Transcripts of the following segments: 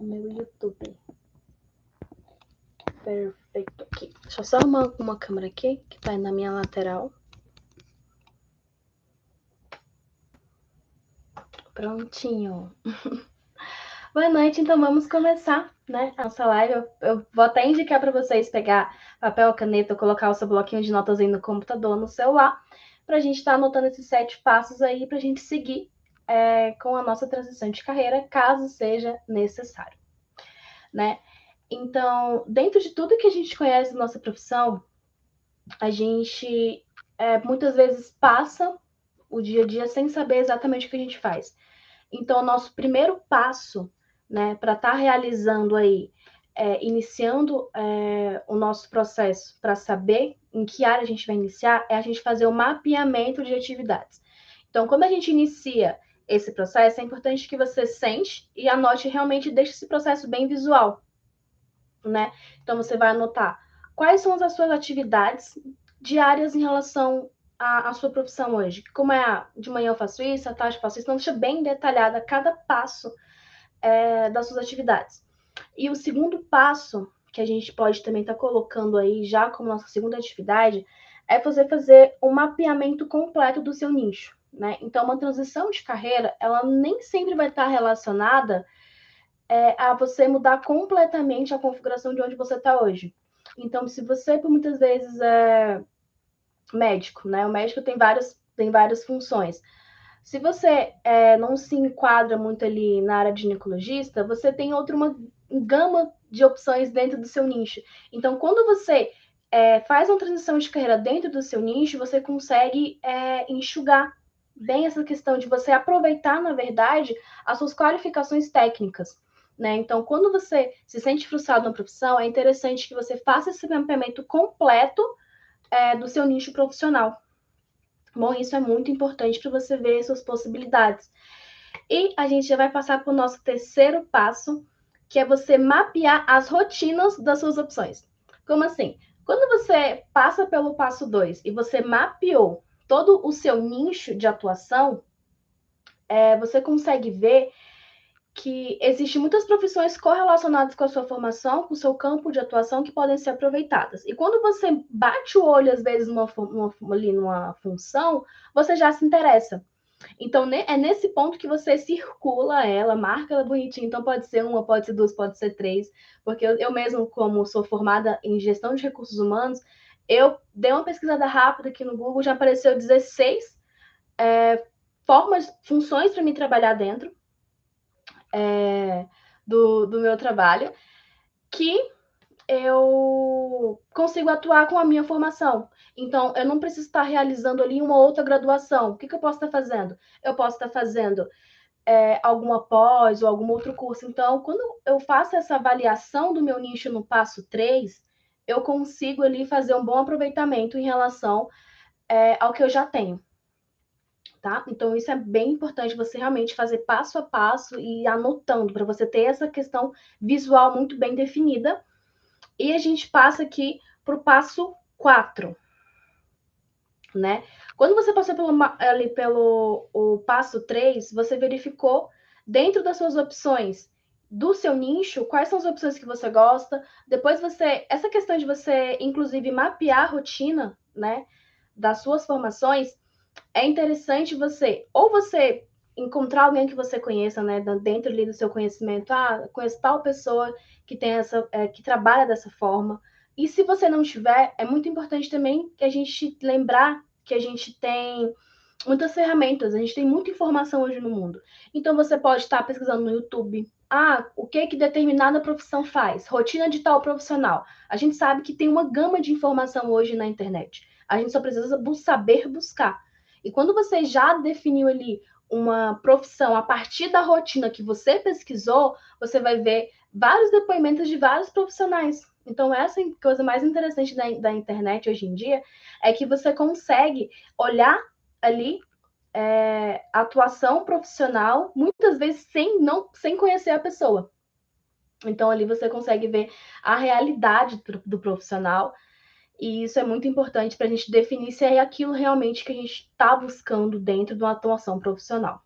o meu YouTube. Perfeito. Aqui. Deixa eu só arrumar uma câmera aqui, que tá aí na minha lateral. Prontinho. Boa noite, então vamos começar, né, a nossa live. Eu vou até indicar para vocês pegar papel, caneta, colocar o seu bloquinho de notas aí no computador, no celular, para a gente estar anotando esses 7 passos aí, para a gente seguir com a nossa transição de carreira, caso seja necessário, né? Então, dentro de tudo que a gente conhece da nossa profissão, a gente muitas vezes passa o dia a dia sem saber exatamente o que a gente faz. Então, o nosso primeiro passo, né, para estar realizando aí, iniciando o nosso processo para saber em que área a gente vai iniciar, é a gente fazer o mapeamento de atividades. Então, quando a gente inicia esse processo, é importante que você sente e anote realmente, deixe esse processo bem visual, né? Então, você vai anotar quais são as suas atividades diárias em relação à sua profissão hoje. Como de manhã eu faço isso, à tarde eu faço isso. Então, deixa bem detalhada cada passo das suas atividades. E o segundo passo, que a gente pode também estar colocando aí já como nossa segunda atividade, é você fazer um mapeamento completo do seu nicho, né? Então, uma transição de carreira, ela nem sempre vai estar relacionada a você mudar completamente a configuração de onde você está hoje. Então, se você, por muitas vezes, é médico, né? O médico tem várias funções. Se você não se enquadra muito ali na área de ginecologista, você tem uma gama de opções dentro do seu nicho. Então, quando você faz uma transição de carreira dentro do seu nicho, você consegue enxugar bem essa questão de você aproveitar, na verdade, as suas qualificações técnicas. Né? Então, quando você se sente frustrado na profissão, é interessante que você faça esse mapeamento completo do seu nicho profissional. Bom, isso é muito importante para você ver suas possibilidades. E a gente já vai passar para o nosso terceiro passo, que é você mapear as rotinas das suas opções. Como assim? Quando você passa pelo passo 2 e você mapeou todo o seu nicho de atuação, você consegue ver que existem muitas profissões correlacionadas com a sua formação, com o seu campo de atuação, que podem ser aproveitadas. E quando você bate o olho, às vezes, numa função, você já se interessa. Então, é nesse ponto que você circula ela, marca ela bonitinho. Então, pode ser uma, pode ser duas, pode ser três. Porque eu mesmo, como sou formada em gestão de recursos humanos, eu dei uma pesquisada rápida aqui no Google, já apareceu 16 funções para me trabalhar dentro do meu trabalho, que eu consigo atuar com a minha formação. Então, eu não preciso estar realizando ali uma outra graduação. O que eu posso estar fazendo? Eu posso estar fazendo alguma pós ou algum outro curso. Então, quando eu faço essa avaliação do meu nicho no passo 3, eu consigo ali fazer um bom aproveitamento em relação ao que eu já tenho. Tá? Então, isso é bem importante, você realmente fazer passo a passo e anotando, para você ter essa questão visual muito bem definida. E a gente passa aqui para o passo 4, né? Quando você passou pelo o passo 3, você verificou dentro das suas opções do seu nicho, quais são as opções que você gosta. Depois essa questão de você, inclusive, mapear a rotina, né, das suas formações, é interessante você encontrar alguém que você conheça, né, dentro ali do seu conhecimento. Conheço tal pessoa que tem que trabalha dessa forma. E se você não tiver, é muito importante também que a gente lembrar que a gente tem muitas ferramentas, a gente tem muita informação hoje no mundo. Então você pode estar pesquisando no YouTube. O que determinada profissão faz? Rotina de tal profissional. A gente sabe que tem uma gama de informação hoje na internet. A gente só precisa saber buscar. E quando você já definiu ali uma profissão a partir da rotina que você pesquisou, você vai ver vários depoimentos de vários profissionais. Então, essa coisa mais interessante da internet hoje em dia é que você consegue olhar ali atuação profissional, muitas vezes sem conhecer a pessoa. Então, ali você consegue ver a realidade do profissional. E isso é muito importante para a gente definir se é aquilo realmente que a gente está buscando dentro de uma atuação profissional,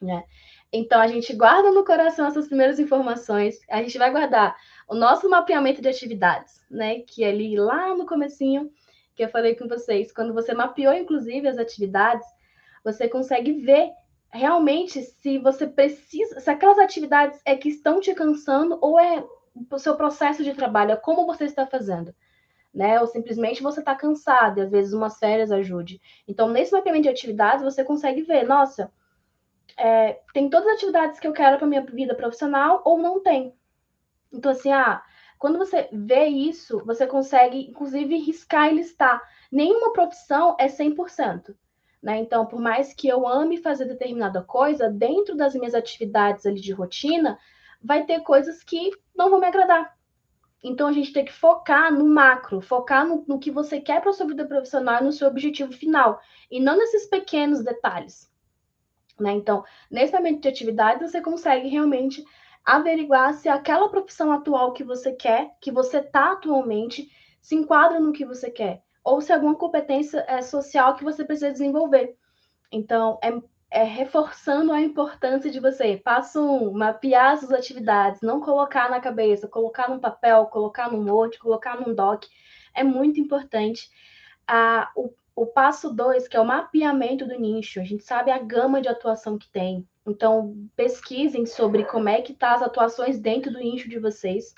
né? Então, a gente guarda no coração essas primeiras informações, a gente vai guardar o nosso mapeamento de atividades, né? Que ali lá no comecinho, que eu falei com vocês, quando você mapeou, inclusive, as atividades, você consegue ver realmente se você precisa, se aquelas atividades é que estão te cansando ou é o seu processo de trabalho, é como você está fazendo, né? Ou simplesmente você está cansado, e às vezes umas férias ajude. Então, nesse mapeamento de atividades, você consegue ver, nossa, tem todas as atividades que eu quero para minha vida profissional ou não tem. Então, assim, quando você vê isso, você consegue, inclusive, riscar e listar. Nenhuma profissão é 100%. Né? Então, por mais que eu ame fazer determinada coisa, dentro das minhas atividades ali de rotina, vai ter coisas que não vão me agradar. Então, a gente tem que focar no macro, focar no que você quer para a sua vida profissional e no seu objetivo final, e não nesses pequenos detalhes. Né? Então, nesse momento de atividades, você consegue realmente averiguar se aquela profissão atual que você quer, que você está atualmente, se enquadra no que você quer, ou se alguma competência social que você precisa desenvolver. Então, é reforçando a importância de você, passo 1, mapear suas atividades, não colocar na cabeça, colocar num papel, colocar num Word, colocar num doc, é muito importante. O passo 2, que é o mapeamento do nicho, a gente sabe a gama de atuação que tem. Então, pesquisem sobre como é que tá as atuações dentro do nicho de vocês.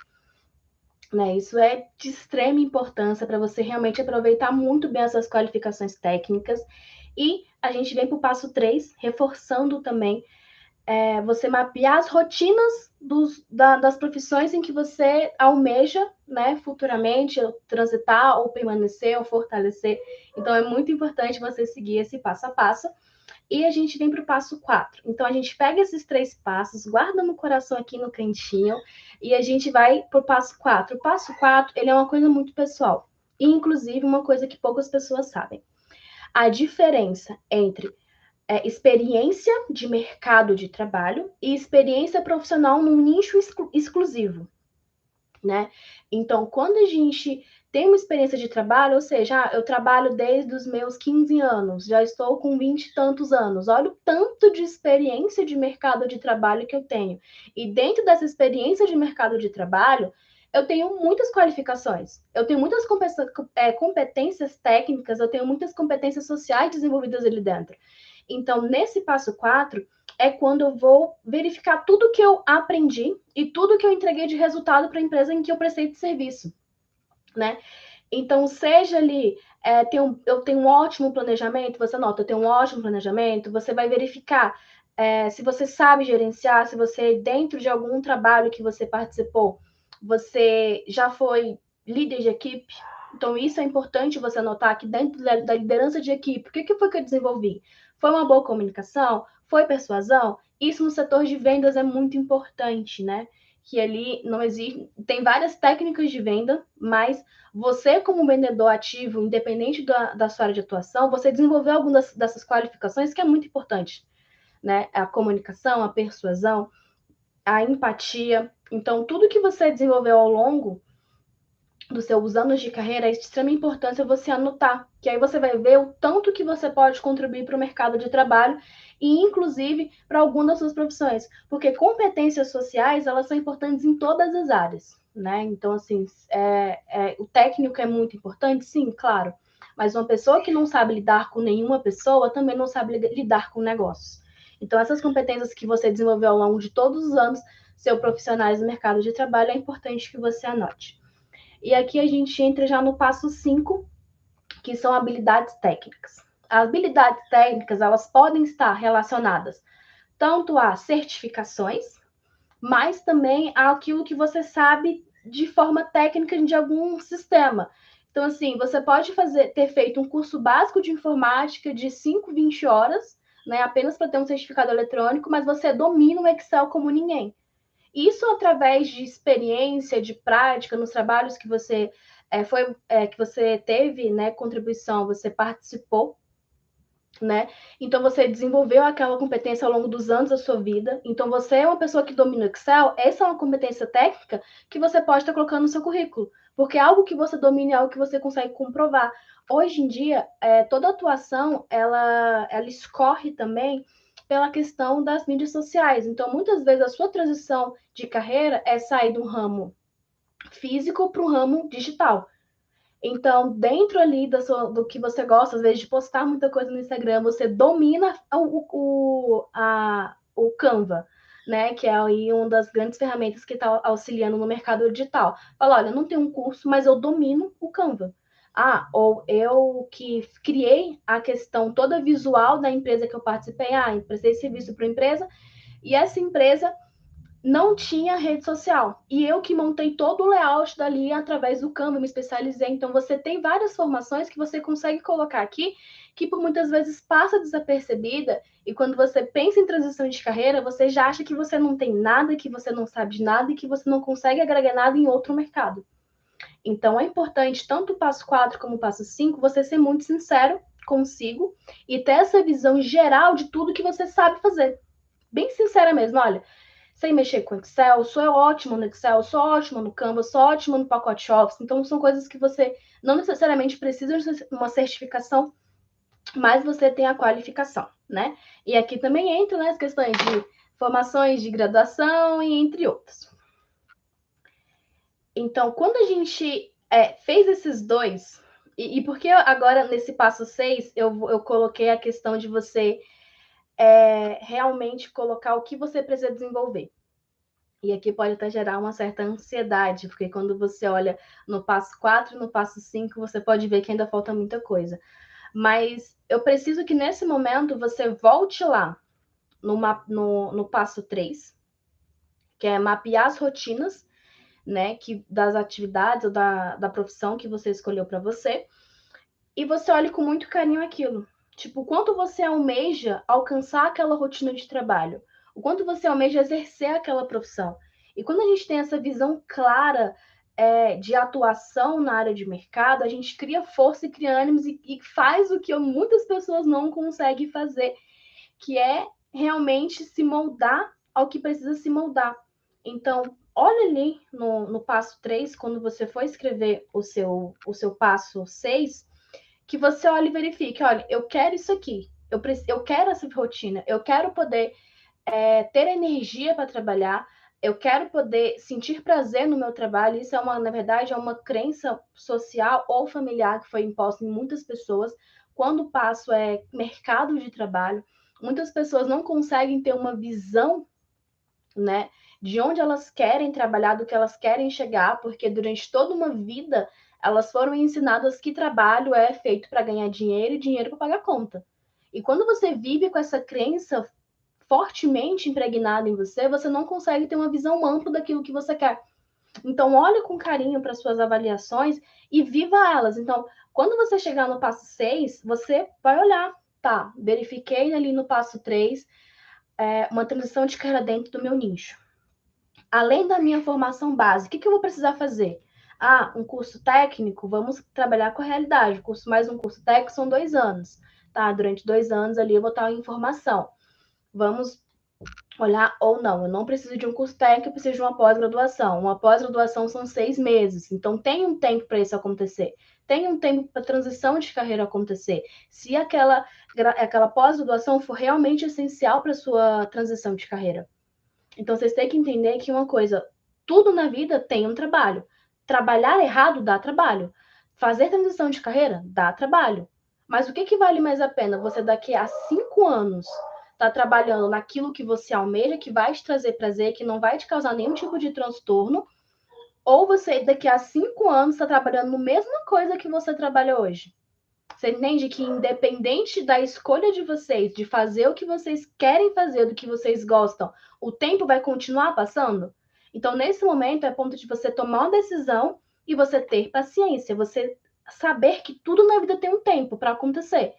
Né? Isso é de extrema importância para você realmente aproveitar muito bem as suas qualificações técnicas. E a gente vem para o passo 3, reforçando também você mapear as rotinas das profissões em que você almeja, né, futuramente, transitar ou permanecer ou fortalecer. Então, é muito importante você seguir esse passo a passo. E a gente vem para o passo 4. Então, a gente pega esses 3 passos, guarda no coração aqui no cantinho, e a gente vai para o passo 4. O passo 4, ele é uma coisa muito pessoal. E, inclusive, uma coisa que poucas pessoas sabem. A diferença entre experiência de mercado de trabalho e experiência profissional num nicho exclusivo, né? Então, quando a gente tem uma experiência de trabalho, ou seja, eu trabalho desde os meus 15 anos, já estou com 20 e tantos anos, olha o tanto de experiência de mercado de trabalho que eu tenho. E dentro dessa experiência de mercado de trabalho, eu tenho muitas qualificações, eu tenho muitas competências técnicas, eu tenho muitas competências sociais desenvolvidas ali dentro. Então, nesse passo 4, é quando eu vou verificar tudo que eu aprendi e tudo que eu entreguei de resultado para a empresa em que eu prestei de serviço, né? Então, seja ali, eu tenho um ótimo planejamento, você nota, eu tenho um ótimo planejamento, você vai verificar se você sabe gerenciar, se você, dentro de algum trabalho que você participou, você já foi líder de equipe. Então, isso é importante você notar que dentro da liderança de equipe, o que foi que eu desenvolvi? Foi uma boa comunicação? Foi persuasão? Isso no setor de vendas é muito importante, né? Que ali não existe. Tem várias técnicas de venda, mas você, como vendedor ativo, independente da sua área de atuação, você desenvolveu algumas dessas qualificações que é muito importante, né? A comunicação, a persuasão, a empatia. Então, tudo que você desenvolveu ao longo dos seus anos de carreira é de extrema importância você anotar, que aí você vai ver o tanto que você pode contribuir para o mercado de trabalho e, inclusive, para alguma das suas profissões, porque competências sociais, elas são importantes em todas as áreas, né? Então, assim, o técnico é muito importante, sim, claro, mas uma pessoa que não sabe lidar com nenhuma pessoa também não sabe lidar com negócios. Então, essas competências que você desenvolveu ao longo de todos os anos, ser profissionais no mercado de trabalho, é importante que você anote. E aqui a gente entra já no passo 5, que são habilidades técnicas. As habilidades técnicas, elas podem estar relacionadas tanto a certificações, mas também àquilo que você sabe de forma técnica de algum sistema. Então, assim, você pode ter feito um curso básico de informática de 5, 20 horas, né, apenas para ter um certificado eletrônico, mas você domina o Excel como ninguém. Isso através de experiência, de prática, nos trabalhos que você que você teve, né, contribuição, você participou, né? Então você desenvolveu aquela competência ao longo dos anos da sua vida. Então você é uma pessoa que domina o Excel, essa é uma competência técnica que você pode estar colocando no seu currículo, porque é algo que você domina, é algo que você consegue comprovar. Hoje em dia, toda atuação, ela escorre também pela questão das mídias sociais. Então, muitas vezes, a sua transição de carreira é sair do ramo físico para o ramo digital. Então, dentro ali do que você gosta, às vezes, de postar muita coisa no Instagram, você domina o Canva, né? Que é aí uma das grandes ferramentas que está auxiliando no mercado digital. Fala, olha, não tenho um curso, mas eu domino o Canva. Ah, ou eu que criei a questão toda visual da empresa que eu participei. Ah, prestei serviço para a empresa, e essa empresa não tinha rede social. E eu que montei todo o layout dali através do Canva, me especializei. Então, você tem várias formações que você consegue colocar aqui, que por muitas vezes passa desapercebida. E quando você pensa em transição de carreira, você já acha que você não tem nada, que você não sabe de nada e que você não consegue agregar nada em outro mercado. Então, é importante, tanto o passo 4 como o passo 5, você ser muito sincero consigo e ter essa visão geral de tudo que você sabe fazer. Bem sincera mesmo, olha, sei mexer com Excel, sou ótima no Excel, sou ótima no Canva, sou ótima no pacote Office. Então, são coisas que você não necessariamente precisa de uma certificação, mas você tem a qualificação, né? E aqui também entra, né, as questões de formações de graduação e entre outros. Então, quando a gente fez esses dois, e porque agora nesse passo 6 eu coloquei a questão de você realmente colocar o que você precisa desenvolver. E aqui pode até gerar uma certa ansiedade, porque quando você olha no passo 4 e no passo 5, você pode ver que ainda falta muita coisa. Mas eu preciso que nesse momento você volte lá no passo 3, que é mapear as rotinas, né, das atividades ou da profissão que você escolheu para você, e você olhe com muito carinho aquilo. Tipo, o quanto você almeja alcançar aquela rotina de trabalho, o quanto você almeja exercer aquela profissão. E quando a gente tem essa visão clara de atuação na área de mercado, a gente cria força e cria ânimos e faz o que muitas pessoas não conseguem fazer, que é realmente se moldar ao que precisa se moldar. Então, olha ali no passo 3, quando você for escrever o seu passo 6, que você olhe e verifique, olha, eu quero isso aqui, eu quero essa rotina, eu quero poder ter energia para trabalhar, eu quero poder sentir prazer no meu trabalho. Isso na verdade, é uma crença social ou familiar que foi imposta em muitas pessoas. Quando o passo é mercado de trabalho, muitas pessoas não conseguem ter uma visão, né, de onde elas querem trabalhar, do que elas querem chegar, porque durante toda uma vida elas foram ensinadas que trabalho é feito para ganhar dinheiro e dinheiro para pagar conta. E quando você vive com essa crença fortemente impregnada em você, você não consegue ter uma visão ampla daquilo que você quer. Então, olhe com carinho para suas avaliações e viva elas. Então, quando você chegar no passo 6, você vai olhar, tá, verifiquei ali no passo 3 uma transição de carreira dentro do meu nicho. Além da minha formação básica, o que eu vou precisar fazer? Ah, um curso técnico, vamos trabalhar com a realidade. Mais um curso técnico são 2 anos. Tá? Durante 2 anos ali eu vou estar em formação. Vamos olhar ou não. Eu não preciso de um curso técnico, eu preciso de uma pós-graduação. Uma pós-graduação são 6 meses. Então, tem um tempo para isso acontecer. Tem um tempo para a transição de carreira acontecer. Se aquela pós-graduação for realmente essencial para a sua transição de carreira. Então, vocês têm que entender que uma coisa, tudo na vida tem um trabalho. Trabalhar errado dá trabalho. Fazer transição de carreira dá trabalho. Mas o que vale mais a pena? Você daqui a 5 anos tá trabalhando naquilo que você almeja, que vai te trazer prazer, que não vai te causar nenhum tipo de transtorno, ou você daqui a 5 anos está trabalhando na mesma coisa que você trabalha hoje. Você entende que independente da escolha de vocês, de fazer o que vocês querem fazer, do que vocês gostam, o tempo vai continuar passando? Então, nesse momento, é ponto de você tomar uma decisão e você ter paciência, você saber que tudo na vida tem um tempo para acontecer.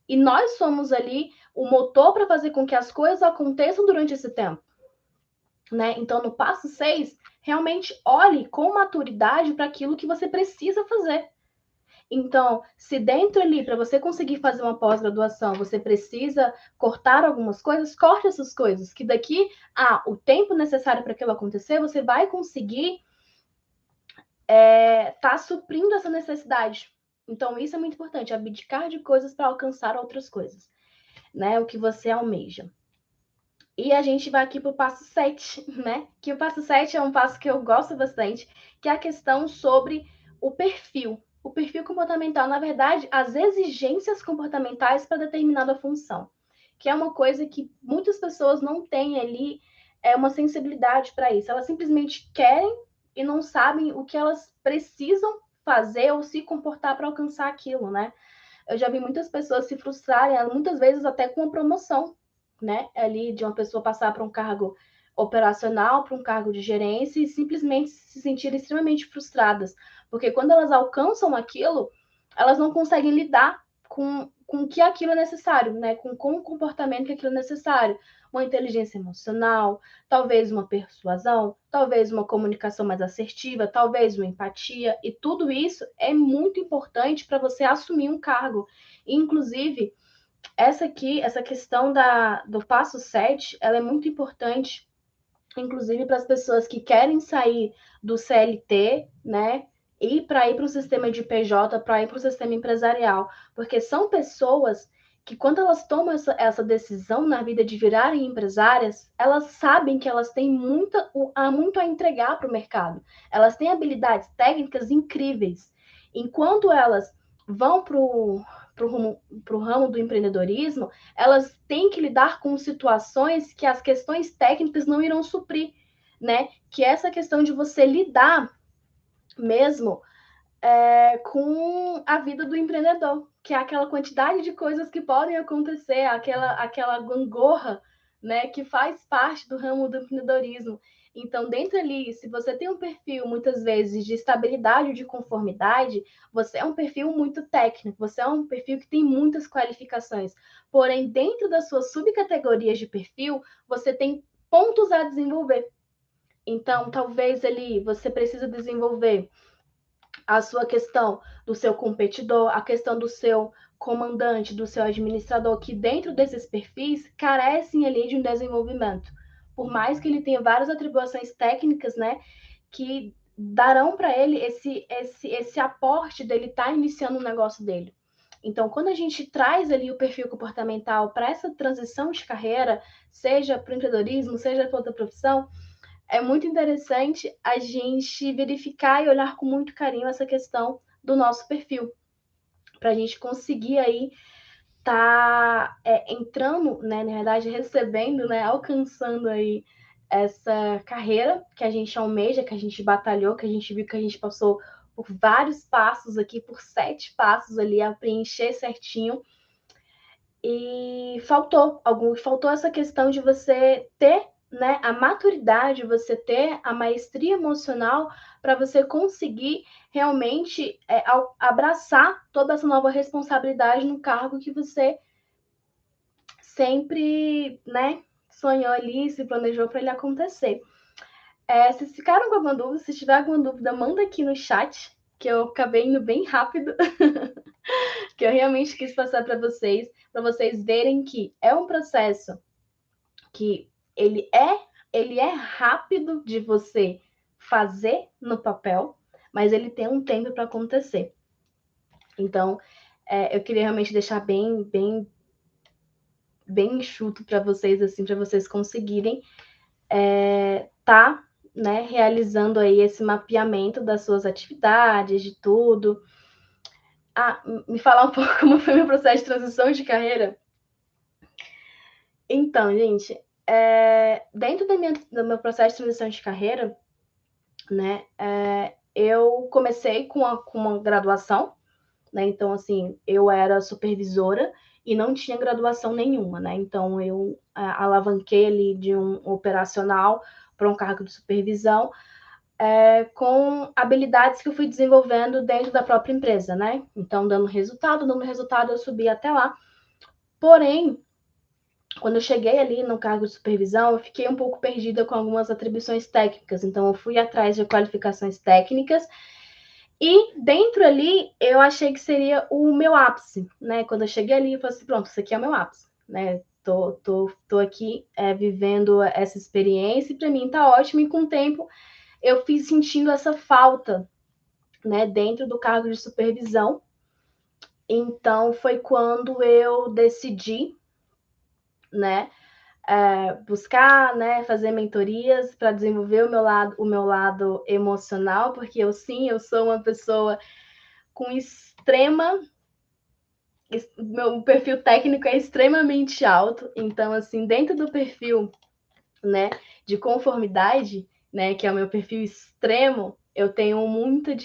E nós somos ali o motor para fazer com que as coisas aconteçam durante esse tempo. Né? Então, no passo 6, realmente olhe com maturidade para aquilo que você precisa fazer. Então, se dentro ali, para você conseguir fazer uma pós-graduação, você precisa cortar algumas coisas, corte essas coisas, que daqui a o tempo necessário para aquilo acontecer, você vai conseguir tá suprindo essa necessidade. Então, isso é muito importante, abdicar de coisas para alcançar outras coisas. né? O que você almeja. E a gente vai aqui para o passo 7, né? Que o passo 7 é um passo que eu gosto bastante, que é a questão sobre o perfil. O perfil comportamental, na verdade, as exigências comportamentais para determinada função, que é uma coisa que muitas pessoas não têm ali uma sensibilidade para isso. Elas simplesmente querem e não sabem o que elas precisam fazer ou se comportar para alcançar aquilo, né? Eu já vi muitas pessoas se frustrarem, muitas vezes até com a promoção, né? Ali de uma pessoa passar para um cargo operacional, para um cargo de gerência e simplesmente se sentirem extremamente frustradas, porque quando elas alcançam aquilo, elas não conseguem lidar com o que aquilo é necessário, né? Com o comportamento que aquilo é necessário. Uma inteligência emocional, talvez uma persuasão, talvez uma comunicação mais assertiva, talvez uma empatia, e tudo isso é muito importante para você assumir um cargo. Inclusive, essa questão do passo 7, ela é muito importante, inclusive para as pessoas que querem sair do CLT, né? E para ir para o sistema de PJ, para ir para o sistema empresarial, porque são pessoas que, quando elas tomam essa decisão na vida de virarem empresárias, elas sabem que elas têm muito a entregar para o mercado. Elas têm habilidades técnicas incríveis. Enquanto elas vão para o ramo do empreendedorismo, elas têm que lidar com situações que as questões técnicas não irão suprir, né? Que é essa questão de você lidar mesmo com a vida do empreendedor, que é aquela quantidade de coisas que podem acontecer, aquela gangorra, né, que faz parte do ramo do empreendedorismo. Então, dentro ali, se você tem um perfil, muitas vezes, de estabilidade ou de conformidade, você é um perfil muito técnico, você é um perfil que tem muitas qualificações. Porém, dentro das suas subcategorias de perfil, você tem pontos a desenvolver. Então, talvez ali você precisa desenvolver a sua questão do seu competidor, a questão do seu comandante, do seu administrador, que dentro desses perfis carecem ali de um desenvolvimento. Por mais que ele tenha várias atribuições técnicas, né, que darão para ele esse aporte dele estar iniciando o negócio dele. Então, quando a gente traz ali o perfil comportamental para essa transição de carreira, seja para o empreendedorismo, seja para outra profissão, é muito interessante a gente verificar e olhar com muito carinho essa questão do nosso perfil, para a gente conseguir aí entrando, né, na verdade, recebendo, né, alcançando aí essa carreira que a gente almeja, que a gente batalhou, que a gente viu que a gente passou por vários passos aqui, por 7 passos ali a preencher certinho. E faltou essa questão de você ter, né, a maturidade, você ter a maestria emocional para você conseguir realmente abraçar toda essa nova responsabilidade no cargo que você sempre, né, sonhou ali, se planejou para ele acontecer. Se ficaram com alguma dúvida, se tiver alguma dúvida, manda aqui no chat, que eu acabei indo bem rápido, que eu realmente quis passar para vocês verem que é um processo que ele é rápido de você fazer no papel, mas ele tem um tempo para acontecer. Então, eu queria realmente deixar bem enxuto para vocês, assim, para vocês conseguirem né, realizando aí esse mapeamento das suas atividades, de tudo. Me falar um pouco como foi meu processo de transição de carreira? Então, gente, dentro do meu processo de transição de carreira, né, eu comecei com uma graduação, né, então, assim, eu era supervisora e não tinha graduação nenhuma, né, então eu alavanquei ali de um operacional para um cargo de supervisão, com habilidades que eu fui desenvolvendo dentro da própria empresa, né, então dando resultado, eu subi até lá, porém, quando eu cheguei ali no cargo de supervisão, eu fiquei um pouco perdida com algumas atribuições técnicas. Então, eu fui atrás de qualificações técnicas e dentro ali eu achei que seria o meu ápice, né? Quando eu cheguei ali, eu falei assim, pronto, isso aqui é o meu ápice, né? Tô aqui vivendo essa experiência e para mim tá ótimo. E com o tempo eu fui sentindo essa falta, né? Dentro do cargo de supervisão. Então, foi quando eu decidi né? Buscar, né, fazer mentorias para desenvolver o meu lado emocional, porque eu sou uma pessoa com extrema, meu perfil técnico é extremamente alto, então assim, dentro do perfil, né, de conformidade, né, que é o meu perfil extremo, eu tenho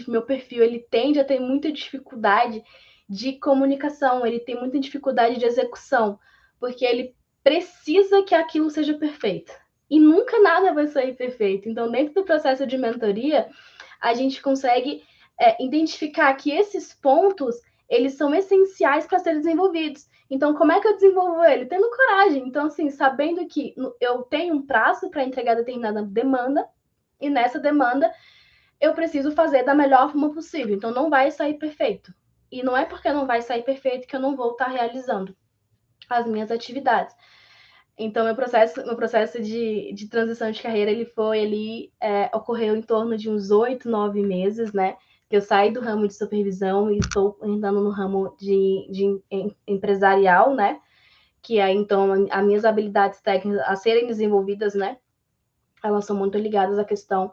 meu perfil ele tende a ter muita dificuldade de comunicação, ele tem muita dificuldade de execução, porque ele precisa que aquilo seja perfeito. E nunca nada vai sair perfeito. Então, dentro do processo de mentoria, a gente consegue identificar que esses pontos eles são essenciais para serem desenvolvidos. Então, como é que eu desenvolvo ele? Tendo coragem. Então, assim, sabendo que eu tenho um prazo para entregar determinada demanda, e nessa demanda eu preciso fazer da melhor forma possível. Então, não vai sair perfeito. E não é porque não vai sair perfeito que eu não vou estar realizando as minhas atividades. Então, meu processo de transição de carreira, ocorreu em torno de uns 8, 9 meses, né? Que eu saí do ramo de supervisão e estou entrando no ramo de empresarial, né? Que aí, então, as minhas habilidades técnicas a serem desenvolvidas, né? Elas são muito ligadas à questão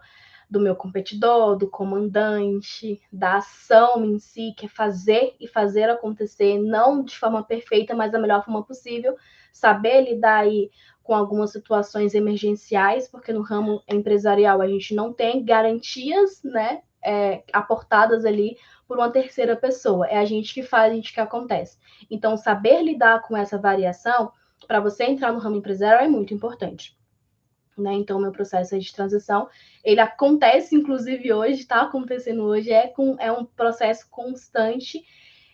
do meu competidor, do comandante, da ação em si, que é fazer e fazer acontecer, não de forma perfeita, mas da melhor forma possível, saber lidar aí com algumas situações emergenciais, porque no ramo empresarial a gente não tem garantias, né, aportadas ali por uma terceira pessoa, é a gente que faz, a gente que acontece. Então, saber lidar com essa variação, para você entrar no ramo empresarial é muito importante. Né? Então, meu processo de transição, ele acontece, inclusive hoje, está acontecendo hoje, é um processo constante,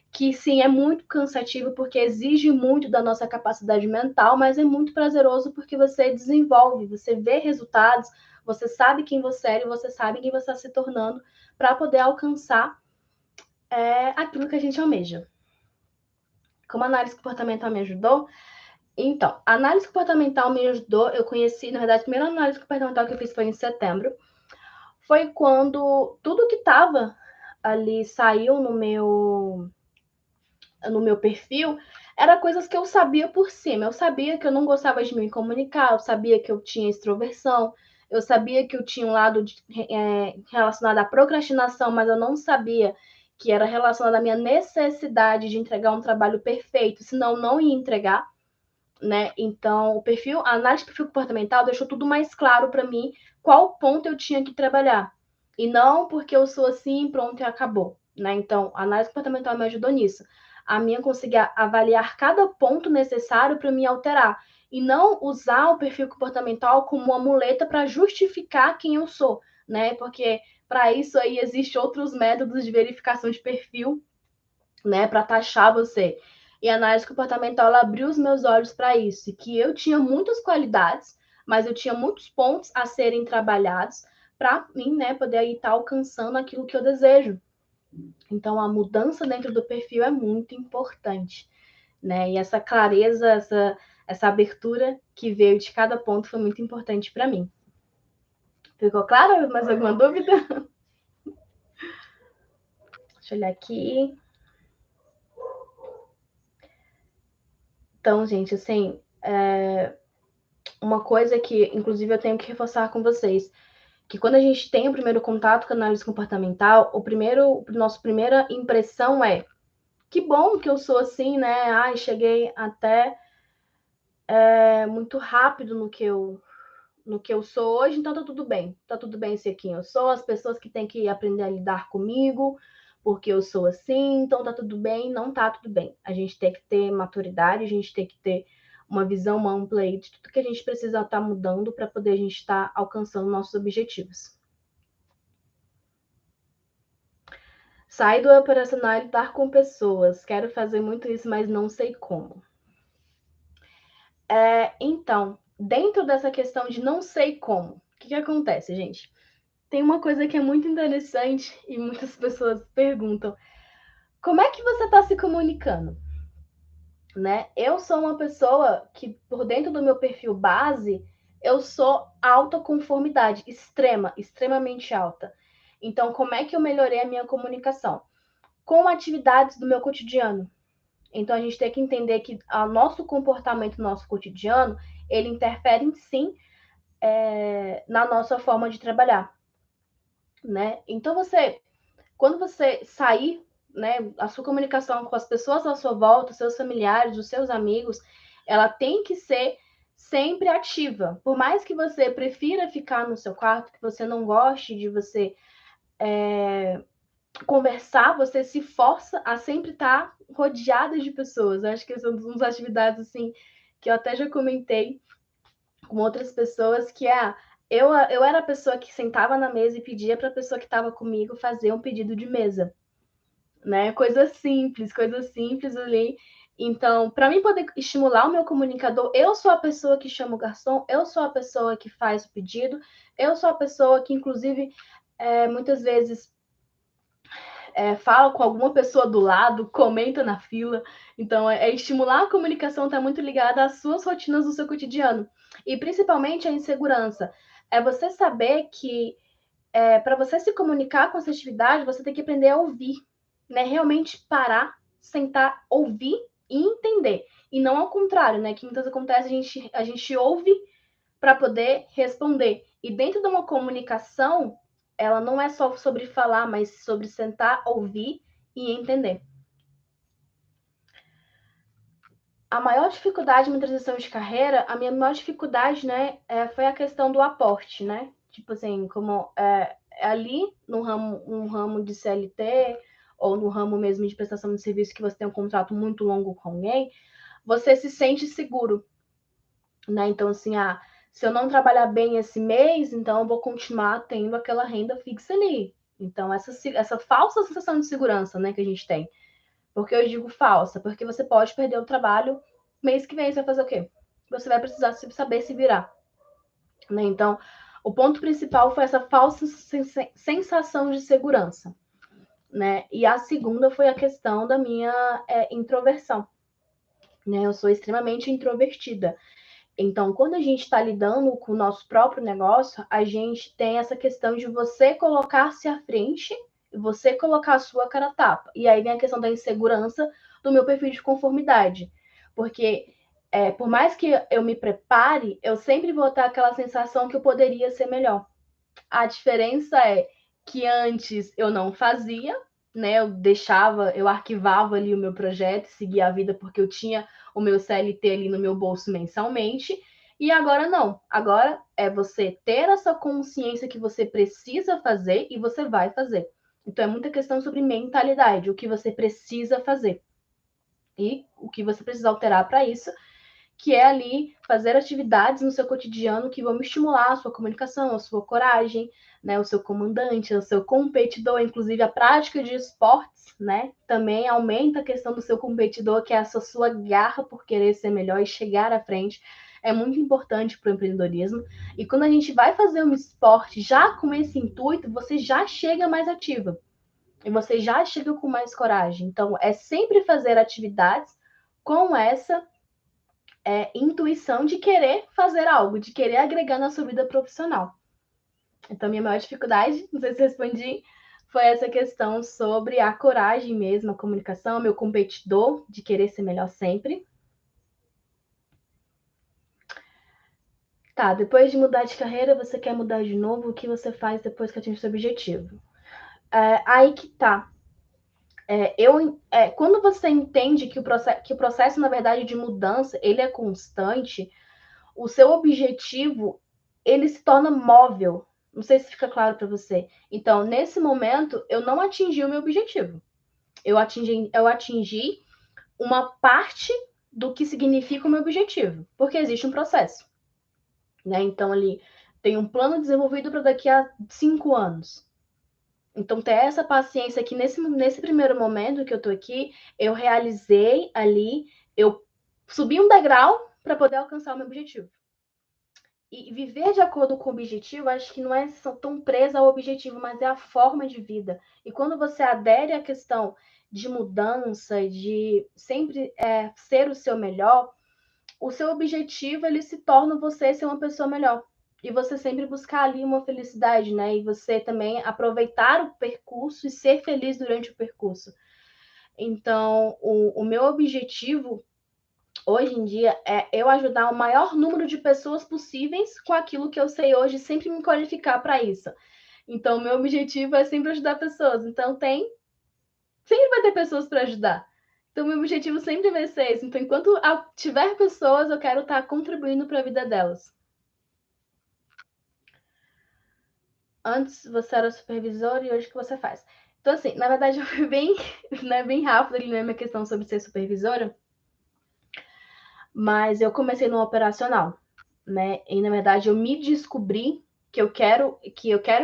que sim, é muito cansativo, porque exige muito da nossa capacidade mental, mas é muito prazeroso, porque você desenvolve, você vê resultados, você sabe quem você é e você sabe quem você está se tornando, para poder alcançar aquilo que a gente almeja. Como a análise comportamental me ajudou, então, a análise comportamental me ajudou, eu conheci, na verdade, a primeira análise comportamental que eu fiz foi em setembro, foi quando tudo que estava ali saiu no meu perfil, era coisas que eu sabia por cima. Eu sabia que eu não gostava de me comunicar, eu sabia que eu tinha extroversão, eu sabia que eu tinha um lado relacionado à procrastinação, mas eu não sabia que era relacionado à minha necessidade de entregar um trabalho perfeito, senão não ia entregar. Né? Então, a análise de perfil comportamental deixou tudo mais claro para mim qual ponto eu tinha que trabalhar. E não porque eu sou assim, pronto e acabou. Né? Então, a análise comportamental me ajudou nisso. A minha conseguir avaliar cada ponto necessário para me alterar. E não usar o perfil comportamental como uma muleta para justificar quem eu sou. Né? Porque para isso aí existem outros métodos de verificação de perfil, né, para taxar você. E a análise comportamental ela abriu os meus olhos para isso, que eu tinha muitas qualidades, mas eu tinha muitos pontos a serem trabalhados para mim, né, poder estar alcançando aquilo que eu desejo. Então, a mudança dentro do perfil é muito importante, né? E essa clareza, essa abertura que veio de cada ponto foi muito importante para mim. Ficou claro? Mais alguma dúvida? Deixa eu olhar aqui. Então, gente, assim, uma coisa que, inclusive, eu tenho que reforçar com vocês, que quando a gente tem o primeiro contato com a análise comportamental, nossa primeira impressão é que bom que eu sou assim, né? Ai, cheguei até muito rápido no que eu sou hoje, então tá tudo bem ser quem eu sou, as pessoas que têm que aprender a lidar comigo, porque eu sou assim, então tá tudo bem, não tá tudo bem. A gente tem que ter maturidade, a gente tem que ter uma visão ampla aí de tudo que a gente precisa estar mudando para poder a gente estar alcançando nossos objetivos. Sair do operacional e lidar com pessoas. Quero fazer muito isso, mas não sei como. Então, dentro dessa questão de não sei como, o que acontece, gente? Tem uma coisa que é muito interessante e muitas pessoas perguntam: como é que você está se comunicando? Né? Eu sou uma pessoa que, por dentro do meu perfil base, eu sou alta conformidade, extremamente alta. Então, como é que eu melhorei a minha comunicação? Com atividades do meu cotidiano. Então, a gente tem que entender que o nosso comportamento, o nosso cotidiano, ele interfere, sim, na nossa forma de trabalhar, né? Então, quando você sair, né, a sua comunicação com as pessoas à sua volta, os seus familiares, os seus amigos, ela tem que ser sempre ativa. Por mais que você prefira ficar no seu quarto, que você não goste de você conversar, você se força a sempre estar rodeada de pessoas. Eu acho que são uma das atividades assim que eu até já comentei com outras pessoas, que eu era a pessoa que sentava na mesa e pedia para a pessoa que estava comigo fazer um pedido de mesa, né? Coisas simples ali. Então, para mim poder estimular o meu comunicador, eu sou a pessoa que chama o garçom, eu sou a pessoa que faz o pedido, eu sou a pessoa que, inclusive, muitas vezes fala com alguma pessoa do lado, comenta na fila. Então, estimular a comunicação está muito ligada às suas rotinas do seu cotidiano. E principalmente a insegurança. É você saber que para você se comunicar com essa atividade, você tem que aprender a ouvir, né? Realmente parar, sentar, ouvir e entender. E não ao contrário, né? Que muitas vezes acontece, a gente ouve para poder responder. E dentro de uma comunicação, ela não é só sobre falar, mas sobre sentar, ouvir e entender. A maior dificuldade na transição de carreira, a minha maior dificuldade, né, foi a questão do aporte, né? Tipo assim, como ali no ramo de CLT ou no ramo mesmo de prestação de serviço que você tem um contrato muito longo com alguém, você se sente seguro, né? Então, assim, se eu não trabalhar bem esse mês, então eu vou continuar tendo aquela renda fixa ali. Então, essa falsa sensação de segurança, né, que a gente tem. Porque eu digo falsa, porque você pode perder o trabalho mês que vem, você vai fazer o quê? Você vai precisar saber se virar, né? Então, o ponto principal foi essa falsa sensação de segurança, né? E a segunda foi a questão da minha introversão, né? Eu sou extremamente introvertida. Então, quando a gente está lidando com o nosso próprio negócio, a gente tem essa questão de você colocar-se à frente e você colocar a sua cara a tapa. E aí vem a questão da insegurança do meu perfil de conformidade. Porque, por mais que eu me prepare, eu sempre vou ter aquela sensação que eu poderia ser melhor. A diferença é que antes eu não fazia, né? Eu arquivava ali o meu projeto, seguia a vida porque eu tinha o meu CLT ali no meu bolso mensalmente. E agora não. Agora é você ter essa consciência que você precisa fazer e você vai fazer. Então é muita questão sobre mentalidade, o que você precisa fazer e o que você precisa alterar para isso, que é ali fazer atividades no seu cotidiano que vão estimular a sua comunicação, a sua coragem, né, o seu comandante, o seu competidor, inclusive a prática de esportes, né, também aumenta a questão do seu competidor, que é essa sua garra por querer ser melhor e chegar à frente. É muito importante para o empreendedorismo. E quando a gente vai fazer um esporte já com esse intuito, você já chega mais ativa. E você já chega com mais coragem. Então, é sempre fazer atividades com essa intuição de querer fazer algo, de querer agregar na sua vida profissional. Então, minha maior dificuldade, não sei se respondi, foi essa questão sobre a coragem mesmo, a comunicação, meu competidor, de querer ser melhor sempre. Tá, depois de mudar de carreira, você quer mudar de novo, o que você faz depois que atinge seu objetivo? Aí que tá. Quando você entende que o processo, na verdade, de mudança, ele é constante, o seu objetivo, ele se torna móvel. Não sei se fica claro para você. Então, nesse momento, eu não atingi o meu objetivo. Eu atingi uma parte do que significa o meu objetivo, porque existe um processo, né? Então, ali tem um plano desenvolvido para daqui a 5 anos. Então, ter essa paciência que nesse primeiro momento que eu tô aqui, eu realizei ali, eu subi um degrau para poder alcançar o meu objetivo. E viver de acordo com o objetivo, acho que não é tão presa ao objetivo, mas é a forma de vida. E quando você adere à questão de mudança, de sempre ser o seu melhor, o seu objetivo ele se torna você ser uma pessoa melhor. E você sempre buscar ali uma felicidade, né? E você também aproveitar o percurso e ser feliz durante o percurso. Então, o meu objetivo hoje em dia é eu ajudar o maior número de pessoas possíveis com aquilo que eu sei hoje, sempre me qualificar para isso. Então, meu objetivo é sempre ajudar pessoas. Então, sempre vai ter pessoas para ajudar. Então, meu objetivo sempre vai ser esse. Então, enquanto tiver pessoas, eu quero estar contribuindo para a vida delas. Antes você era supervisor e hoje o que você faz? Então, assim, na verdade, eu fui bem, né, bem rápido ali na minha questão sobre ser supervisora, mas eu comecei no operacional, né? E na verdade eu me descobri que eu quero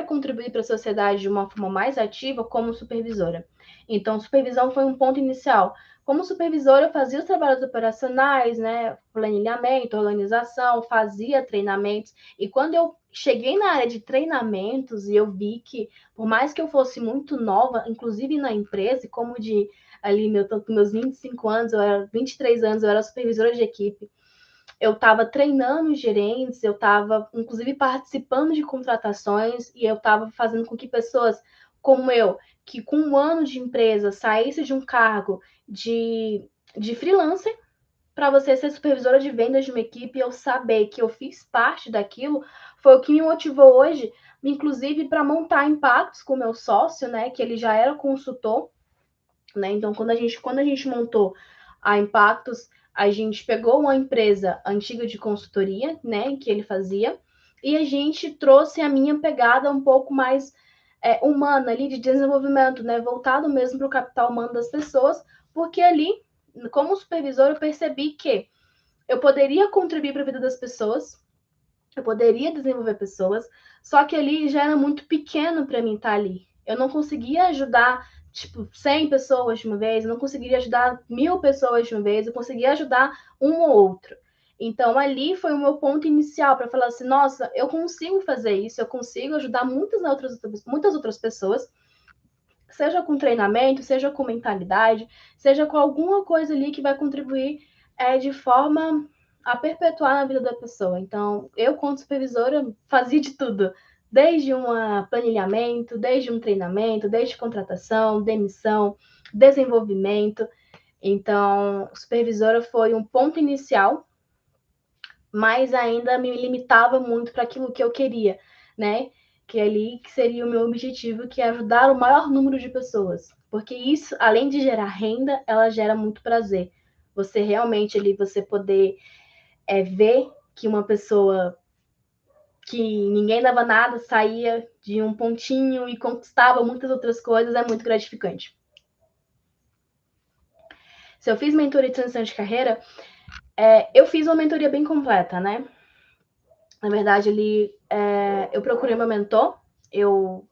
contribuir para a sociedade de uma forma mais ativa como supervisora. Então, supervisão foi um ponto inicial. Como supervisora, eu fazia os trabalhos operacionais, né? Planilhamento, organização, fazia treinamentos. E quando eu cheguei na área de treinamentos e eu vi que, por mais que eu fosse muito nova, inclusive na empresa, como de ali meus 25 anos, 23 anos, eu era supervisora de equipe, eu estava treinando os gerentes, eu estava, inclusive, participando de contratações e eu estava fazendo com que pessoas como eu, que com um ano de empresa saísse de um cargo de freelancer para você ser supervisora de vendas de uma equipe e eu saber que eu fiz parte daquilo, foi o que me motivou hoje, inclusive para montar impactos com o meu sócio, né, que ele já era consultor, né? Então, quando a gente montou a Impactos, a gente pegou uma empresa antiga de consultoria, né, que ele fazia, e a gente trouxe a minha pegada um pouco mais humana ali, de desenvolvimento, né, voltado mesmo para o capital humano das pessoas, porque ali, como supervisor, eu percebi que eu poderia contribuir para a vida das pessoas, eu poderia desenvolver pessoas, só que ali já era muito pequeno para mim estar ali. Eu não conseguia ajudar, tipo, 100 pessoas de uma vez, eu não conseguiria ajudar 1000 pessoas de uma vez, eu conseguia ajudar um ou outro. Então, ali foi o meu ponto inicial para falar assim: nossa, eu consigo fazer isso, eu consigo ajudar muitas outras pessoas, seja com treinamento, seja com mentalidade, seja com alguma coisa ali que vai contribuir de forma a perpetuar na vida da pessoa. Então, eu, como supervisora, fazia de tudo, desde um planilhamento, desde um treinamento, desde contratação, demissão, desenvolvimento. Então, supervisora foi um ponto inicial, mas ainda me limitava muito para aquilo que eu queria, né? Que ali que seria o meu objetivo, que é ajudar o maior número de pessoas. Porque isso, além de gerar renda, ela gera muito prazer. Você realmente ali, você poder ver que uma pessoa que ninguém dava nada saía de um pontinho e conquistava muitas outras coisas, é muito gratificante. Se eu fiz mentoria de transição de carreira, eu fiz uma mentoria bem completa, né? Na verdade, eu procurei meu mentor, eu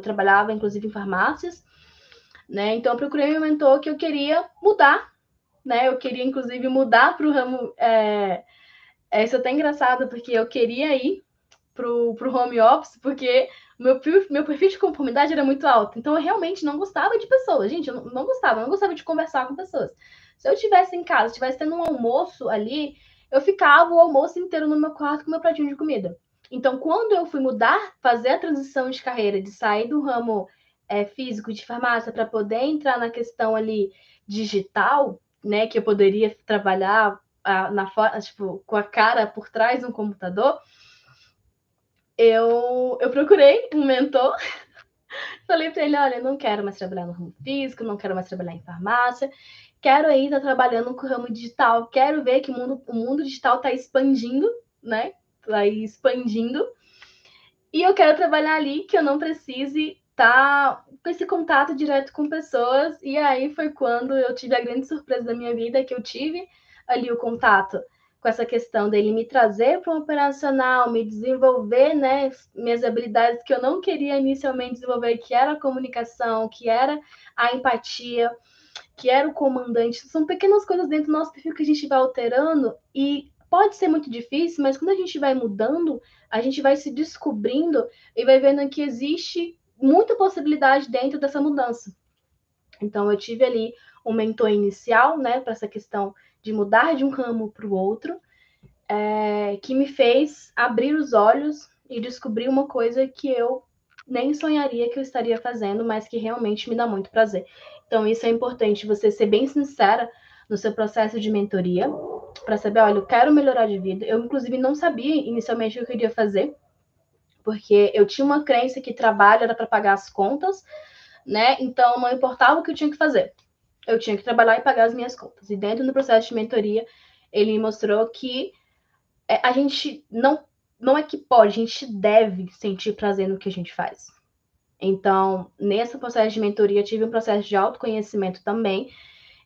trabalhava inclusive em farmácias, né? Então eu procurei meu mentor que eu queria mudar, né? Eu queria inclusive mudar para o ramo. Isso é até engraçado, porque eu queria ir pro home office, porque meu perfil de conformidade era muito alto. Então eu realmente não gostava de pessoas. Gente, eu não gostava de conversar com pessoas. Se eu estivesse em casa, estivesse tendo um almoço ali, eu ficava o almoço inteiro no meu quarto com meu pratinho de comida. Então, quando eu fui mudar, fazer a transição de carreira, de sair do ramo físico de farmácia para poder entrar na questão ali digital, né, que eu poderia trabalhar tipo, com a cara por trás de um computador, eu procurei um mentor, falei para ele: olha, eu não quero mais trabalhar no ramo físico, não quero mais trabalhar em farmácia, quero aí estar trabalhando com o ramo digital, quero ver que o mundo digital está expandindo, né? Está expandindo, e eu quero trabalhar ali que eu não precise estar com esse contato direto com pessoas. E aí foi quando eu tive a grande surpresa da minha vida, que eu tive ali o contato com essa questão dele me trazer para um operacional, me desenvolver, né, minhas habilidades que eu não queria inicialmente desenvolver, que era a comunicação, que era a empatia, que era o comandante. São pequenas coisas dentro do nosso perfil que a gente vai alterando e pode ser muito difícil, mas quando a gente vai mudando, a gente vai se descobrindo e vai vendo que existe muita possibilidade dentro dessa mudança. Então, eu tive ali um mentor inicial, né, para essa questão de mudar de um ramo para o outro, que me fez abrir os olhos e descobrir uma coisa que eu nem sonharia que eu estaria fazendo, mas que realmente me dá muito prazer. Então, isso é importante, você ser bem sincera no seu processo de mentoria, para saber, olha, eu quero melhorar de vida. Eu, inclusive, não sabia inicialmente o que eu queria fazer, porque eu tinha uma crença que trabalho era para pagar as contas, né? Então, não importava o que eu tinha que fazer. Eu tinha que trabalhar e pagar as minhas contas. E dentro do processo de mentoria, ele mostrou que a gente não é que pode, a gente deve sentir prazer no que a gente faz. Então, nesse processo de mentoria, tive um processo de autoconhecimento também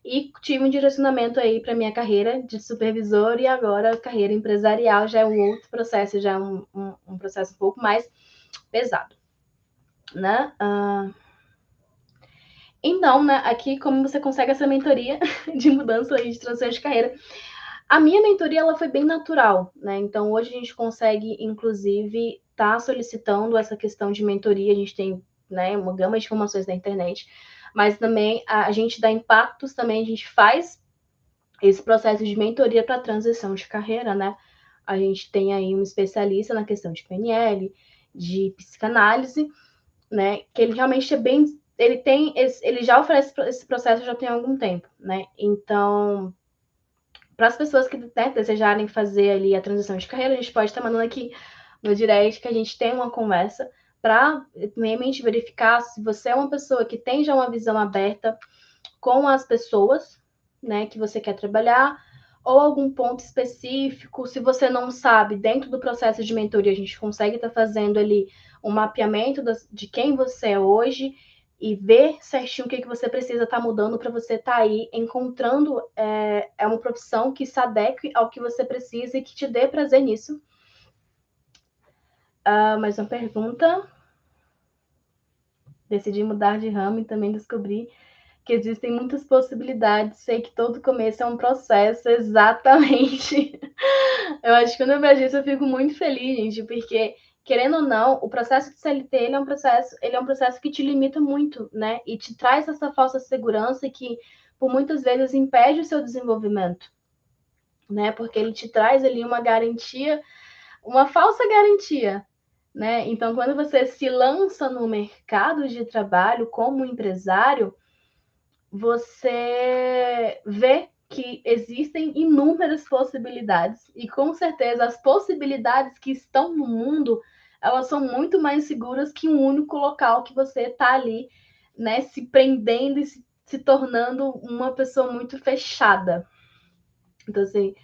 e tive um direcionamento aí para minha carreira de supervisor e agora carreira empresarial já é um outro processo, já é um processo um pouco mais pesado, né? Então, né, aqui como você consegue essa mentoria de mudança e de transição de carreira? A minha mentoria ela foi bem natural, né? Então hoje a gente consegue, inclusive, estar solicitando essa questão de mentoria. A gente tem, né, uma gama de informações na internet, mas também a gente dá impactos também, a gente faz esse processo de mentoria para transição de carreira, né? A gente tem aí um especialista na questão de PNL, de psicanálise, né? Que ele realmente é bem, ele já oferece esse processo já tem algum tempo, né? Então para as pessoas que, né, desejarem fazer ali a transição de carreira, a gente pode estar mandando aqui no direct que a gente tem uma conversa para realmente verificar se você é uma pessoa que tem já uma visão aberta com as pessoas, né, que você quer trabalhar, ou algum ponto específico. Se você não sabe, dentro do processo de mentoria, a gente consegue estar fazendo ali um mapeamento de quem você é hoje e ver certinho o que você precisa estar mudando para você estar aí encontrando uma profissão que se adeque ao que você precisa e que te dê prazer nisso. Mais uma pergunta. Decidi mudar de ramo e também descobri que existem muitas possibilidades. Sei que todo começo é um processo, exatamente. Eu acho que quando eu vejo isso, eu fico muito feliz, gente, porque, querendo ou não, o processo de CLT ele é um processo que te limita muito, né? E te traz essa falsa segurança que, por muitas vezes, impede o seu desenvolvimento, né? Porque ele te traz ali uma garantia, uma falsa garantia, né? Então, quando você se lança no mercado de trabalho como empresário, você vê que existem inúmeras possibilidades e com certeza as possibilidades que estão no mundo elas são muito mais seguras que um único local que você está ali, né, se prendendo e se tornando uma pessoa muito fechada. Então, assim,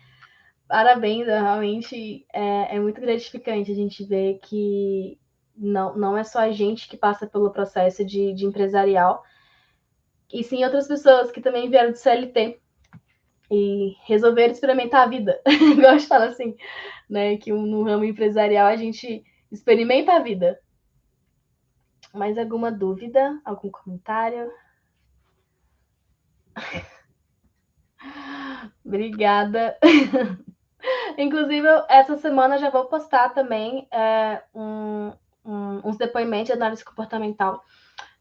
parabéns, realmente é muito gratificante a gente ver que não é só a gente que passa pelo processo de empresarial, e sim outras pessoas que também vieram do CLT e resolveram experimentar a vida. Gosto de falar assim, né? Que no ramo empresarial a gente experimenta a vida. Mais alguma dúvida? Algum comentário? Obrigada. Inclusive, essa semana já vou postar também uns depoimentos de análise comportamental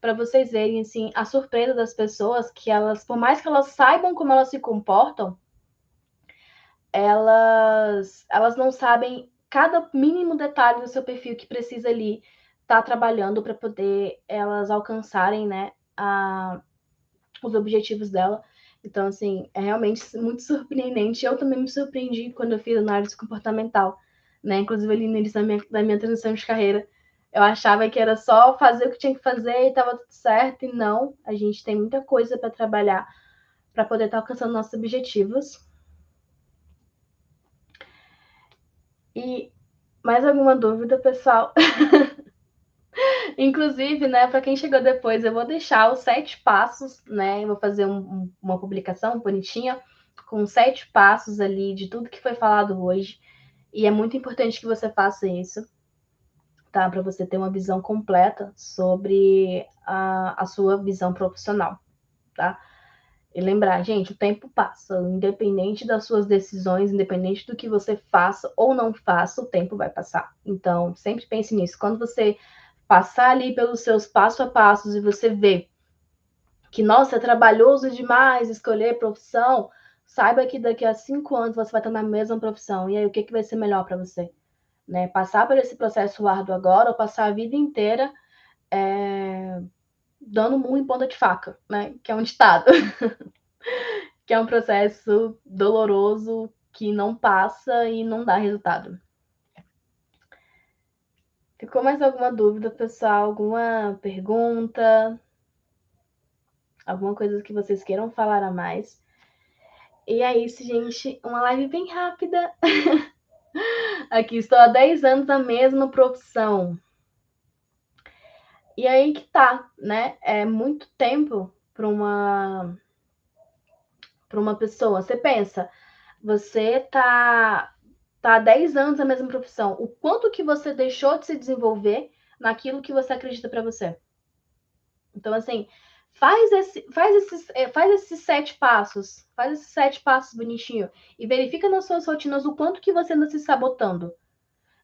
para vocês verem assim, a surpresa das pessoas que elas, por mais que elas saibam como elas se comportam, elas não sabem cada mínimo detalhe do seu perfil que precisa ali estar trabalhando para poder elas alcançarem, né, os objetivos dela. Então, assim, é realmente muito surpreendente. Eu também me surpreendi quando eu fiz análise comportamental, né? Inclusive ali no início da minha transição de carreira. Eu achava que era só fazer o que tinha que fazer e estava tudo certo. E não, a gente tem muita coisa para trabalhar para poder estar alcançando nossos objetivos. E mais alguma dúvida, pessoal? Inclusive, né, para quem chegou depois, eu vou deixar os 7 passos, né? Eu vou fazer uma publicação bonitinha com 7 passos ali de tudo que foi falado hoje. E é muito importante que você faça isso, tá? Para você ter uma visão completa sobre a sua visão profissional, tá? E lembrar, gente, o tempo passa, independente das suas decisões, independente do que você faça ou não faça, o tempo vai passar. Então, sempre pense nisso. Quando você passar ali pelos seus passo a passos e você vê que, nossa, é trabalhoso demais escolher profissão, saiba que daqui a 5 anos você vai estar na mesma profissão. E aí, o que, que vai ser melhor para você? Né? Passar por esse processo árduo agora ou passar a vida inteira dando murro em ponta de faca, né? Que é um ditado. Que é um processo doloroso que não passa e não dá resultado. Ficou mais alguma dúvida, pessoal? Alguma pergunta? Alguma coisa que vocês queiram falar a mais? E é isso, gente. Uma live bem rápida. Aqui estou há 10 anos na mesma profissão. E aí que tá, né? É muito tempo para uma pessoa. Você pensa, você tá há 10 anos na mesma profissão. O quanto que você deixou de se desenvolver naquilo que você acredita para você? Então, assim, faz esses 7 passos. Faz esses 7 passos bonitinho. E verifica nas suas rotinas o quanto que você anda se sabotando.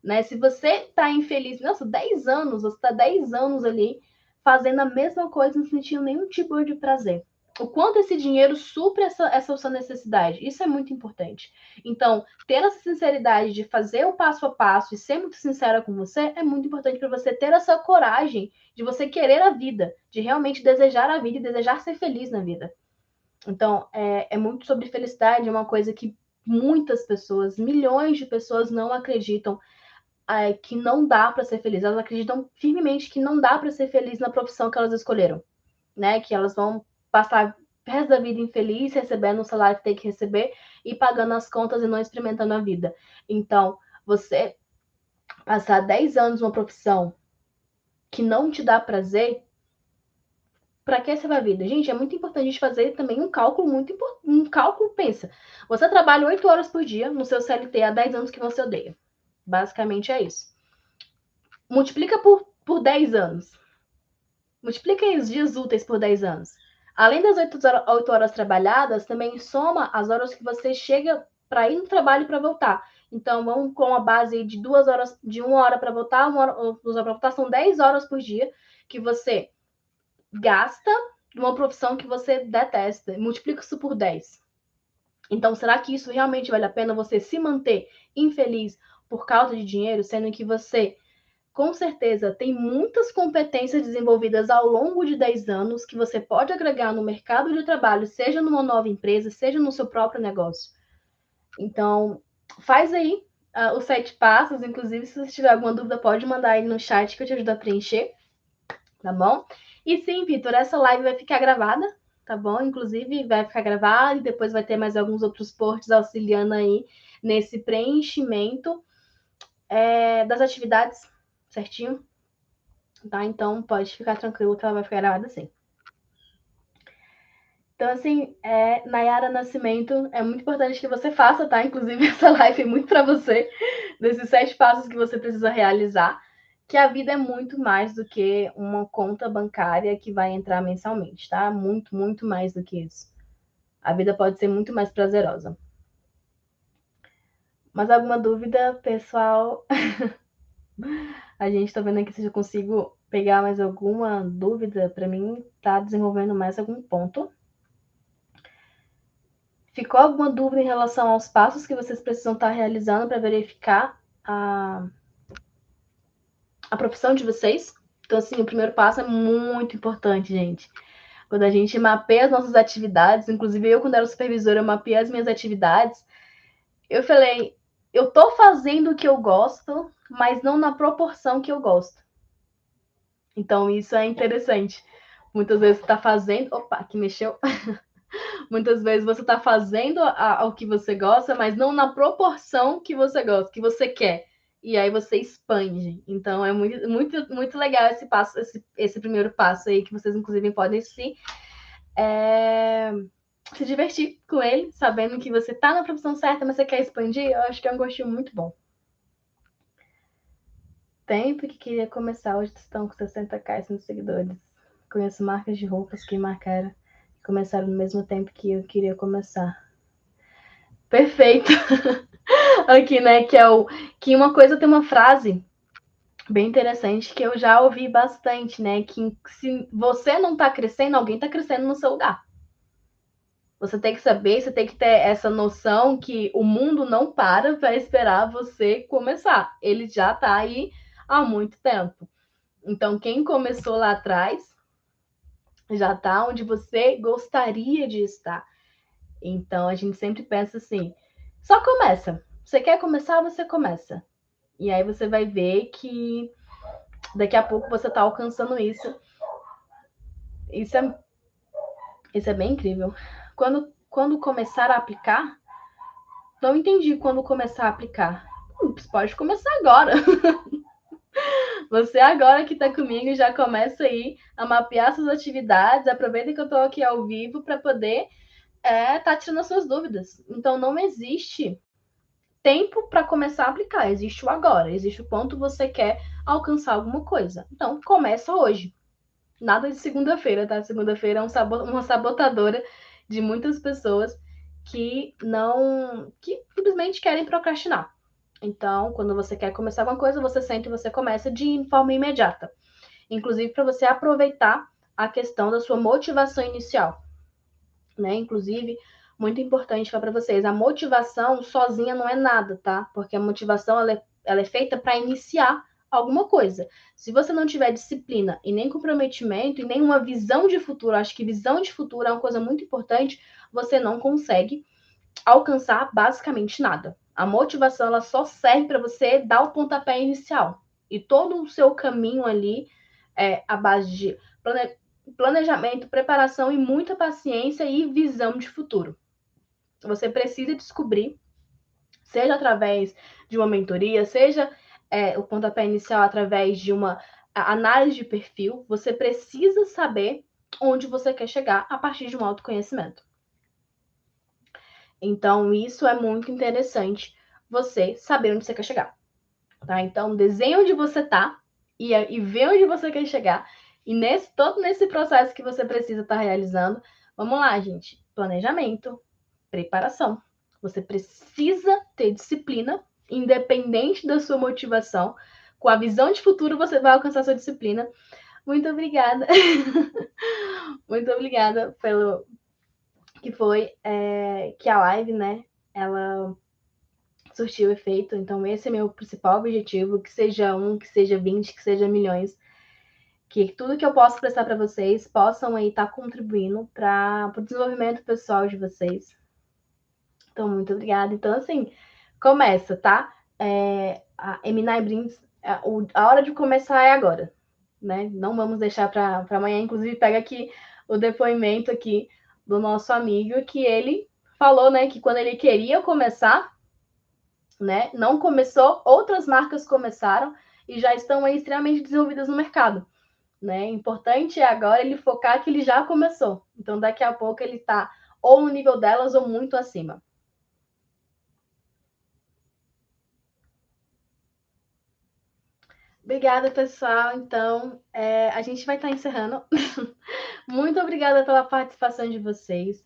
Né? Se você tá infeliz, nossa, 10 anos, você tá 10 anos ali fazendo a mesma coisa, não sentindo nenhum tipo de prazer. O quanto esse dinheiro supre essa sua necessidade. Isso é muito importante. Então, ter essa sinceridade de fazer o passo a passo e ser muito sincera com você é muito importante para você ter essa coragem de você querer a vida, de realmente desejar a vida e desejar ser feliz na vida. Então, é muito sobre felicidade, é uma coisa que muitas pessoas, milhões de pessoas não acreditam que não dá para ser feliz. Elas acreditam firmemente que não dá para ser feliz na profissão que elas escolheram, né? Que elas vão passar o resto da vida infeliz, recebendo o salário que tem que receber e pagando as contas e não experimentando a vida. Então, você passar 10 anos numa profissão que não te dá prazer, para que essa vida? Gente, é muito importante a gente fazer também um cálculo muito importante. Um cálculo, pensa. Você trabalha 8 horas por dia no seu CLT há 10 anos que você odeia. Basicamente é isso. Multiplica por 10 anos. Multiplica aí os dias úteis por 10 anos. Além das 8 horas trabalhadas, também soma as horas que você chega para ir no trabalho e para voltar. Então, vamos com a base de 2 horas, de 1 hora para voltar, 1 hora, 2 horas para voltar, são 10 horas por dia que você gasta numa profissão que você detesta. Multiplica isso por 10. Então, será que isso realmente vale a pena você se manter infeliz por causa de dinheiro, sendo que você com certeza, tem muitas competências desenvolvidas ao longo de 10 anos que você pode agregar no mercado de trabalho, seja numa nova empresa, seja no seu próprio negócio. Então, faz aí os 7 passos. Inclusive, se você tiver alguma dúvida, pode mandar aí no chat que eu te ajudo a preencher, tá bom? E sim, Vitor, essa live vai ficar gravada, tá bom? Inclusive, vai ficar gravada e depois vai ter mais alguns outros posts auxiliando aí nesse preenchimento das atividades, certinho? Tá? Então, pode ficar tranquilo que ela vai ficar gravada assim. Então, assim, Nayara Nascimento, é muito importante que você faça, tá? Inclusive, essa live é muito para você, desses 7 passos que você precisa realizar, que a vida é muito mais do que uma conta bancária que vai entrar mensalmente, tá? Muito, muito mais do que isso. A vida pode ser muito mais prazerosa. Mas alguma dúvida, pessoal? A gente tá vendo aqui se eu consigo pegar mais alguma dúvida para mim, tá desenvolvendo mais algum ponto. Ficou alguma dúvida em relação aos passos que vocês precisam estar realizando para verificar a profissão de vocês? Então, assim, o primeiro passo é muito importante, gente. Quando a gente mapeia as nossas atividades, inclusive eu, quando era supervisora, eu mapeei as minhas atividades, eu falei, eu tô fazendo o que eu gosto, mas não na proporção que eu gosto. Então, isso é interessante. Muitas vezes você tá fazendo... Opa, que mexeu... Muitas vezes você está fazendo o que você gosta, mas não na proporção que você gosta, que você quer. E aí você expande. Então é muito, muito, muito legal esse passo, esse primeiro passo aí, que vocês, inclusive, podem se divertir com ele, sabendo que você está na profissão certa, mas você quer expandir. Eu acho que é um gostinho muito bom. Tempo que queria começar, hoje estão com 60k nos seguidores. Conheço marcas de roupas que começaram no mesmo tempo que eu queria começar. Perfeito. Aqui, né, que uma coisa tem uma frase bem interessante que eu já ouvi bastante, né, que se você não tá crescendo, alguém tá crescendo no seu lugar. Você tem que saber, você tem que ter essa noção que o mundo não para esperar você começar. Ele já tá aí há muito tempo. Então, quem começou lá atrás já está onde você gostaria de estar. Então, a gente sempre pensa assim, só começa. Você quer começar, você começa. E aí você vai ver que daqui a pouco você está alcançando isso. Isso é bem incrível. Quando começar a aplicar, não entendi quando começar a aplicar. Pode começar agora. Você agora que está comigo já começa aí a mapear suas atividades. Aproveita que eu estou aqui ao vivo para poder tá tirando as suas dúvidas. Então não existe tempo para começar a aplicar, existe o agora, existe o quanto você quer alcançar alguma coisa. Então começa hoje. Nada de segunda-feira, tá? Segunda-feira é uma sabotadora de muitas pessoas que simplesmente querem procrastinar. Então, quando você quer começar alguma coisa, você sente e você começa de forma imediata. Inclusive para você aproveitar a questão da sua motivação inicial, né? Inclusive, muito importante para vocês, a motivação sozinha não é nada, tá? Porque a motivação ela é feita para iniciar alguma coisa. Se você não tiver disciplina e nem comprometimento e nem uma visão de futuro, acho que visão de futuro é uma coisa muito importante, você não consegue alcançar basicamente nada. A motivação ela só serve para você dar o pontapé inicial. E todo o seu caminho ali é a base de planejamento, preparação e muita paciência e visão de futuro. Você precisa descobrir, seja através de uma mentoria, seja o pontapé inicial através de uma análise de perfil, você precisa saber onde você quer chegar a partir de um autoconhecimento. Então, isso é muito interessante, você saber onde você quer chegar. Tá? Então, desenhe onde você está e vê onde você quer chegar. E todo nesse processo que você precisa estar realizando, vamos lá, gente. Planejamento, preparação. Você precisa ter disciplina, independente da sua motivação. Com a visão de futuro, você vai alcançar sua disciplina. Muito obrigada. Muito obrigada pelo que foi que a live, né? Ela surtiu efeito. Então, esse é meu principal objetivo, que seja 1, que seja 20, que seja milhões. Que tudo que eu posso prestar para vocês possam aí estar contribuindo para o desenvolvimento pessoal de vocês. Então, muito obrigada. Então, assim, começa, tá? A Eminai Brins, a hora de começar é agora, né? Não vamos deixar para amanhã. Inclusive, pega aqui o depoimento aqui do nosso amigo, que ele falou, né, que quando ele queria começar, né, não começou, outras marcas começaram e já estão aí extremamente desenvolvidas no mercado. Né? Importante é agora ele focar que ele já começou. Então, daqui a pouco ele está ou no nível delas ou muito acima. Obrigada, pessoal. Então, a gente vai estar encerrando. Muito obrigada pela participação de vocês.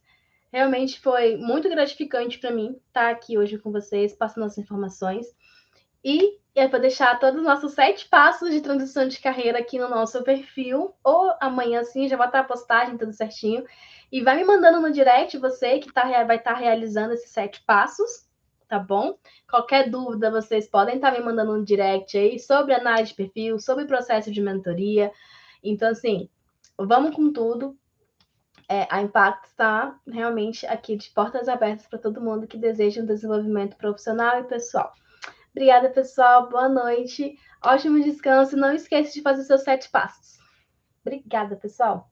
Realmente foi muito gratificante para mim estar aqui hoje com vocês, passando as informações. E eu vou deixar todos os nossos 7 passos de transição de carreira aqui no nosso perfil. Ou amanhã, sim, já vou estar a postagem, tudo certinho. E vai me mandando no direct você que vai estar realizando esses 7 passos, tá bom? Qualquer dúvida, vocês podem estar me mandando no direct aí sobre análise de perfil, sobre processo de mentoria. Então, assim, vamos com tudo. A Impact está realmente aqui de portas abertas para todo mundo que deseja um desenvolvimento profissional e pessoal. Obrigada, pessoal. Boa noite. Ótimo descanso. Não esqueça de fazer seus 7 passos. Obrigada, pessoal.